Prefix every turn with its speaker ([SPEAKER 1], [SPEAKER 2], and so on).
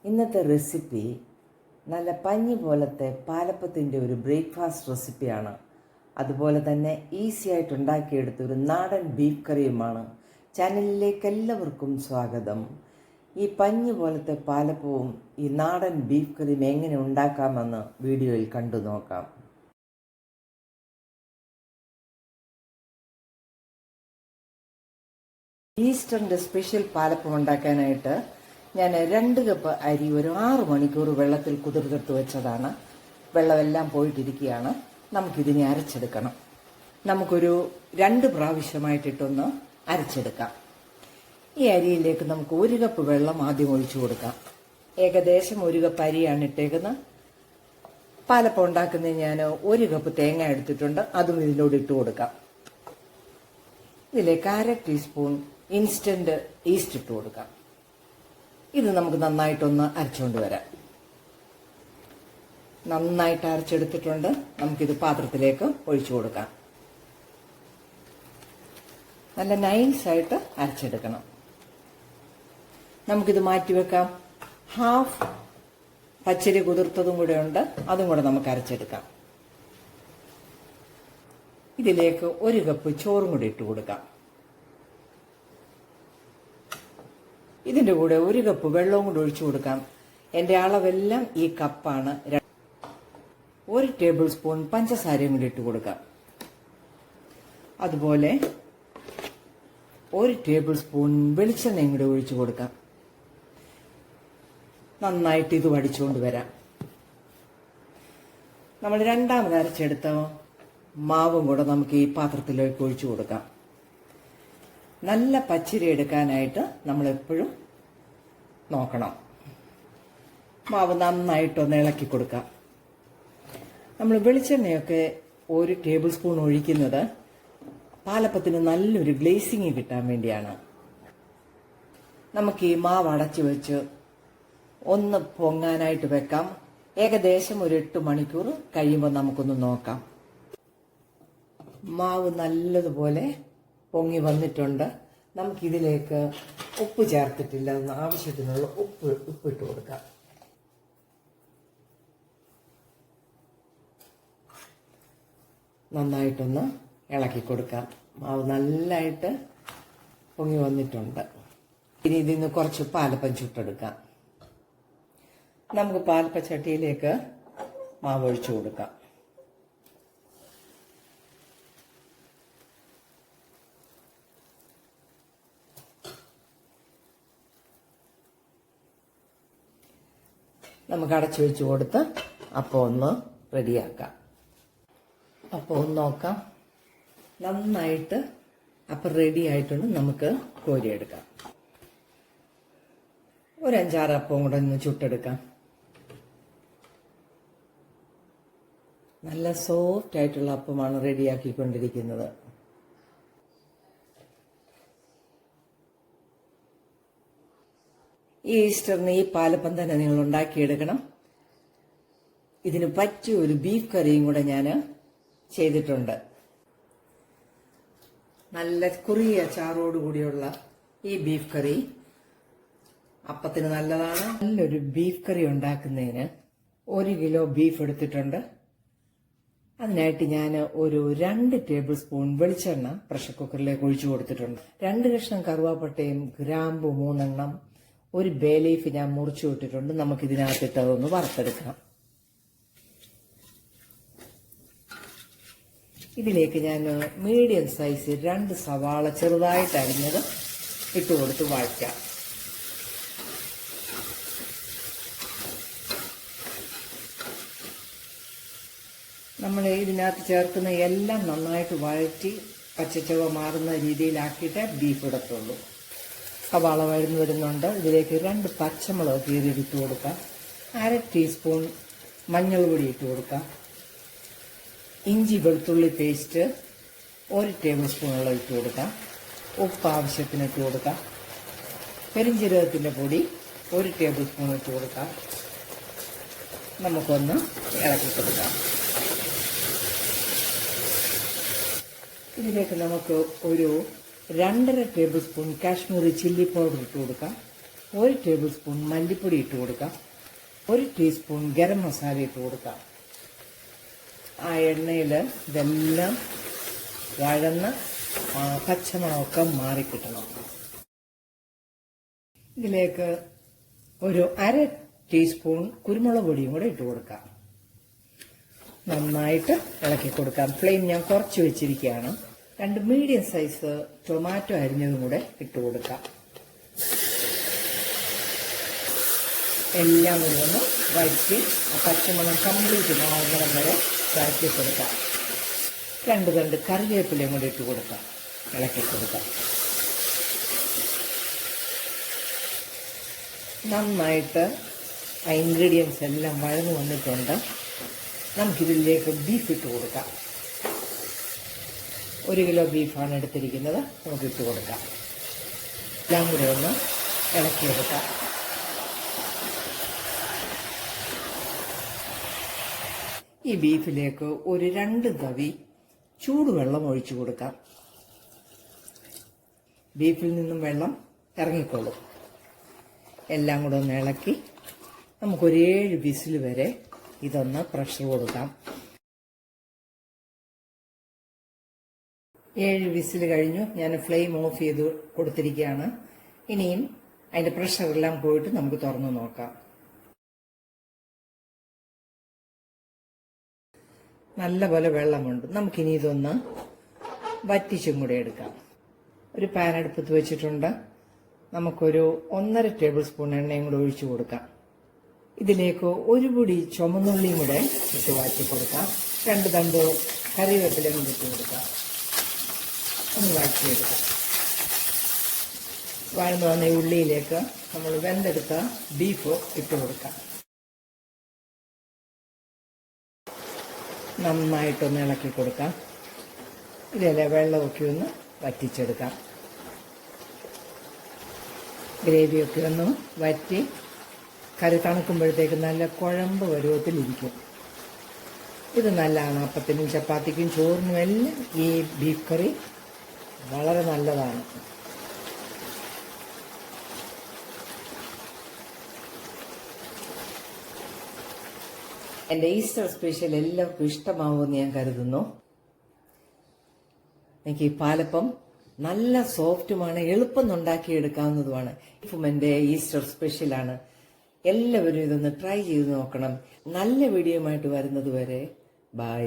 [SPEAKER 1] ഇന്നത്തെ റെസിപ്പി നല്ല പഞ്ഞി പോലത്തെ പാലപ്പത്തിൻ്റെ ഒരു ബ്രേക്ക്ഫാസ്റ്റ് റെസിപ്പിയാണ്. അതുപോലെ തന്നെ ഈസി ആയിട്ട് ഉണ്ടാക്കിയെടുത്ത ഒരു നാടൻ ബീഫ് കറിയുമാണ്. ചാനലിലേക്ക് എല്ലാവർക്കും സ്വാഗതം. ഈ പഞ്ഞി പോലത്തെ പാലപ്പവും ഈ നാടൻ ബീഫ് കറിയും എങ്ങനെ ഉണ്ടാക്കാമെന്ന് വീഡിയോയിൽ കണ്ടു നോക്കാം. ഈസ്റ്ററിൻ്റെ സ്പെഷ്യൽ പാലപ്പം ഉണ്ടാക്കാനായിട്ട് ഞാൻ 2 കപ്പ് അരി ഒരു 6 മണിക്കൂർ വെള്ളത്തിൽ കുതിർത്തിട്ട് വെച്ചതാണ്. വെള്ളമെല്ലാം പോയിട്ടിരിക്കുകയാണ്. നമുക്കിതിനെ അരച്ചെടുക്കണം. നമുക്കൊരു 2 പ്രാവശ്യമായിട്ടിട്ടൊന്ന് അരച്ചെടുക്കാം. ഈ അരിയിലേക്ക് നമുക്ക് 1 കപ്പ് വെള്ളം ആദ്യം ഒഴിച്ചു കൊടുക്കാം. ഏകദേശം 1 കപ്പ് അരിയാണ് ഇട്ടേക്കുന്നത്. പാലപ്പം ഉണ്ടാക്കുന്നതിന് ഞാൻ 1 കപ്പ് തേങ്ങ എടുത്തിട്ടുണ്ട്. അതും ഇതിലൂടെ ഇട്ട് കൊടുക്കാം. ഇതിലേക്ക് 1/2 ടീസ്പൂൺ ഇൻസ്റ്റന്റ് ഈസ്റ്റ് ഇട്ട് കൊടുക്കാം. ഇത് നമുക്ക് നന്നായിട്ടൊന്ന് അരച്ചുകൊണ്ട് വരാം. നന്നായിട്ട് അരച്ചെടുത്തിട്ടുണ്ട്. നമുക്കിത് പാത്രത്തിലേക്ക് ഒഴിച്ചു കൊടുക്കാം. നല്ല നൈസായിട്ട് അരച്ചെടുക്കണം. നമുക്കിത് മാറ്റിവെക്കാം. ഹാഫ് പച്ചരി കുതിർത്തതും കൂടെ ഉണ്ട്. അതും കൂടെ നമുക്ക് അരച്ചെടുക്കാം. ഇതിലേക്ക് 1 കപ്പ് ചോറും കൂടി ഇട്ട് കൊടുക്കാം. ഇതിൻ്റെ കൂടെ 1 കപ്പ് വെള്ളവും കൂടി ഒഴിച്ചു കൊടുക്കാം. എൻ്റെ അളവെല്ലാം ഈ കപ്പാണ്. 1 ടേബിൾ സ്പൂൺ പഞ്ചസാരയും കൂടി ഇട്ട് കൊടുക്കാം. അതുപോലെ 1 ടേബിൾ സ്പൂൺ വെളിച്ചെണ്ണയും കൂടി ഒഴിച്ചു കൊടുക്കാം. നന്നായിട്ട് ഇത് വടിച്ചുകൊണ്ട് വരാം. നമ്മൾ രണ്ടാമത് അരച്ചെടുത്ത മാവും കൂടെ നമുക്ക് ഈ പാത്രത്തിലേക്ക് ഒഴിച്ചു കൊടുക്കാം. നല്ല പച്ചരി എടുക്കാനായിട്ട് നമ്മൾ എപ്പോഴും നോക്കണം. മാവ് നന്നായിട്ടൊന്ന് ഇളക്കി കൊടുക്കാം. നമ്മൾ വെളിച്ചെണ്ണയൊക്കെ 1 ടേബിൾ സ്പൂൺ ഒഴിക്കുന്നത് പാലപ്പത്തിന് നല്ലൊരു ഗ്ലേസിങ് കിട്ടാൻ വേണ്ടിയാണ്. നമുക്ക് ഈ മാവ് അടച്ചു വെച്ച് ഒന്ന് പൊങ്ങാനായിട്ട് വെക്കാം. ഏകദേശം ഒരു 8 മണിക്കൂർ കഴിയുമ്പോൾ നമുക്കൊന്ന് നോക്കാം. മാവ് നല്ലതുപോലെ പൊങ്ങി വന്നിട്ടുണ്ട്. നമുക്കിതിലേക്ക് ഉപ്പ് ചേർത്തിട്ടില്ല. ആവശ്യത്തിനുള്ള ഉപ്പിട്ട് കൊടുക്കാം. നന്നായിട്ടൊന്ന് ഇളക്കി കൊടുക്കാം. മാവ് നല്ലതായിട്ട് പൊങ്ങി വന്നിട്ടുണ്ട്. ഇനി ഇതിൽ നിന്ന് കുറച്ച് പാലപ്പം ചുട്ടെടുക്കാം. നമുക്ക് പാലപ്പച്ചട്ടിയിലേക്ക് മാവ് ഒഴിച്ചു കൊടുക്കാം. നമുക്ക് അടച്ചു വെച്ച് കൊടുത്ത് അപ്പം ഒന്ന് റെഡിയാക്കാം. അപ്പം ഒന്ന് നോക്കാം. നന്നായിട്ട് അപ്പം റെഡി ആയിട്ടുണ്ട്. നമുക്ക് കോരിയെടുക്കാം. ഒരു 5-6 അപ്പം കൂടെ ഒന്ന് ചുട്ടെടുക്കാം. നല്ല സോഫ്റ്റ് ആയിട്ടുള്ള അപ്പമാണ് റെഡിയാക്കിക്കൊണ്ടിരിക്കുന്നത്. ഈ ഈസ്റ്ററിന് ഈ പാലപ്പം തന്നെ നിങ്ങൾ ഉണ്ടാക്കിയെടുക്കണം. ഇതിന് പറ്റിയ ഒരു ബീഫ് കറിയും കൂടെ ഞാൻ ചെയ്തിട്ടുണ്ട്. നല്ല കുറിയ ചാറോടുകൂടിയുള്ള ഈ ബീഫ് കറി അപ്പത്തിന് നല്ലതാണ്. നല്ലൊരു ബീഫ് കറി ഉണ്ടാക്കുന്നതിന് 1 കിലോ ബീഫ് എടുത്തിട്ടുണ്ട്. അതിനായിട്ട് ഞാൻ ഒരു 2 ടേബിൾ സ്പൂൺ വെളിച്ചെണ്ണ പ്രഷർ കുക്കറിലേക്ക് ഒഴിച്ചു കൊടുത്തിട്ടുണ്ട്. 2 കഷ്ണം കറുവാപ്പട്ടയും ഗ്രാമ്പു 3 എണ്ണം, 1 ബേ ലീഫ് ഞാൻ മുറിച്ചു വിട്ടിട്ടുണ്ട്. നമുക്കിതിനകത്തിട്ട് അതൊന്ന് വറുത്തെടുക്കാം. ഇതിലേക്ക് ഞാൻ മീഡിയം സൈസ് 2 സവാള ചെറുതായിട്ട് അരിഞ്ഞത് ഇട്ട് കൊടുത്ത് വഴറ്റാം. നമ്മൾ ഇതിനകത്ത് ചേർക്കുന്ന എല്ലാം നന്നായിട്ട് വഴറ്റി പച്ചച്ചവ മാറുന്ന രീതിയിലാക്കിയിട്ട് ബീഫ് ഇടത്തുള്ളൂ. സവാള വഴന്നു വരുന്നുണ്ട്. ഇതിലേക്ക് 2 പച്ചമുളക് കീറിയിട്ട് കൊടുക്കാം. 1/2 ടീസ്പൂൺ മഞ്ഞൾ പൊടി ഇട്ട് കൊടുക്കാം. ഇഞ്ചി വെളുത്തുള്ളി പേസ്റ്റ് 1 ടേബിൾ സ്പൂണോളം ഇട്ട് കൊടുക്കാം. ഉപ്പ് ആവശ്യത്തിന് ഇട്ട് കൊടുക്കാം. പെരിഞ്ജീരകത്തിൻ്റെ പൊടി 1 ടേബിൾ സ്പൂൺ ഇട്ട് കൊടുക്കാം. നമുക്കൊന്ന് ഇളക്കി കൊടുക്കാം. ഇതിലേക്ക് നമുക്ക് ഒരു 2.5 table spoon Kashmiri chilli powder ഇട്ട് കൊടുക്കാം. 1 ടേബിൾ സ്പൂൺ മല്ലിപ്പൊടി ഇട്ട് കൊടുക്കാം. 1 ടീസ്പൂൺ ഗരം മസാല ഇട്ട് കൊടുക്കാം. ആ എണ്ണയിൽ ഇതെല്ലാം വഴന്ന് പച്ചമണമൊക്കെ മാറിക്കിട്ടണം. ഇതിലേക്ക് ഒരു 1/2 ടീസ്പൂൺ കുരുമുളക് പൊടിയും കൂടെ ഇട്ട് കൊടുക്കാം. നന്നായിട്ട് ഇളക്കി കൊടുക്കാം. ഫ്ലെയിം ഞാൻ കുറച്ച് വെച്ചിരിക്കുകയാണ്. 2 മീഡിയം സൈസ് ടൊമാറ്റോ അരിഞ്ഞതും കൂടെ ഇട്ട് കൊടുക്കാം. എല്ലാം കൂടി ഒന്ന് വഴറ്റി പച്ചമണം കംപ്ലീറ്റ് മാറുന്നിടം വരെ വഴറ്റി കൊടുക്കാം. 2 തണ്ട് കറിവേപ്പിലയും കൂടി ഇട്ട് കൊടുക്കാം. ഇളക്കി കൊടുക്കാം. നന്നായിട്ട് ആ ഇൻഗ്രീഡിയൻസ് എല്ലാം വഴന്നു വന്നിട്ടുണ്ട്. നമുക്കിതിലേക്ക് ബീഫ് ഇട്ട് കൊടുക്കാം. 1 കിലോ ബീഫാണ് എടുത്തിരിക്കുന്നത്. നമുക്ക് ഇട്ട് കൊടുക്കാം. എല്ലാം കൂടെ ഒന്ന് ഇളക്കിയെടുക്കാം. ഈ ബീഫിലേക്ക് ഒരു 2 തവി ചൂടുവെള്ളം ഒഴിച്ചു കൊടുക്കാം. ബീഫിൽ നിന്നും വെള്ളം ഇറങ്ങിക്കൊള്ളും. എല്ലാം കൂടെ ഒന്ന് ഇളക്കി നമുക്കൊരു 7 വിസിൽ വരെ ഇതൊന്ന് പ്രഷർ കൊടുക്കാം. 7 വിസിൽ കഴിഞ്ഞു. ഞാൻ ഫ്ലെയിം ഓഫ് ചെയ്ത് കൊടുത്തിരിക്കുകയാണ്. ഇനിയും അതിന്റെ പ്രഷറെല്ലാം പോയിട്ട് നമുക്ക് തുറന്നു നോക്കാം. നല്ലപോലെ വെള്ളമുണ്ട്. നമുക്കിനി ഇതൊന്ന് വറ്റിച്ചും കൂടെ എടുക്കാം. ഒരു പാൻ അടുപ്പത്ത് വെച്ചിട്ടുണ്ട്. നമുക്കൊരു 1.5 ടേബിൾ സ്പൂൺ എണ്ണയും കൂടെ ഒഴിച്ചു കൊടുക്കാം. ഇതിലേക്ക് 1 പൊടി ചുമന്നുള്ളിയും കൂടെ ഇട്ട് വാറ്റി കൊടുക്കാം. 2 തണ്ട് കറിവേപ്പിലയും കൂടി ഇട്ട് കൊടുക്കാം. ഒന്ന് വാറ്റിയെടുക്കാം. വഴന്നു വന്ന ഉള്ളിയിലേക്ക് നമ്മൾ വെന്തെടുത്ത ബീഫ് ഇട്ട് കൊടുക്കാം. നന്നായിട്ടൊന്ന് ഇളക്കി കൊടുക്കാം. ഇതിലെ വെള്ളമൊക്കെ ഒന്ന് വറ്റിച്ചെടുക്കാം. ഗ്രേവിയൊക്കെ ഒന്ന് വറ്റി കറി തണുക്കുമ്പോഴത്തേക്ക് നല്ല കുഴമ്പ് പരുവത്തിലിരിക്കും. ഇത് നല്ലതാണ്. അപ്പത്തിനും ചപ്പാത്തിക്കും ചോറിനും എല്ലാം ഈ ബീഫ് കറി വളരെ നല്ലതാണ്. എൻ്റെ ഈസ്റ്റർ സ്പെഷ്യൽ എല്ലാവർക്കും ഇഷ്ടമാവുമെന്ന് ഞാൻ കരുതുന്നു. എനിക്ക് ഈ പാലപ്പം നല്ല സോഫ്റ്റുമാണ്, എളുപ്പം ഉണ്ടാക്കിയെടുക്കാവുന്നതുമാണ്. എൻ്റെ ഈസ്റ്റർ സ്പെഷ്യലാണ്. എല്ലാവരും ഇതൊന്ന് ട്രൈ ചെയ്ത് നോക്കണം. നല്ല വീഡിയോയുമായിട്ട് വരുന്നത് വരെ ബൈ.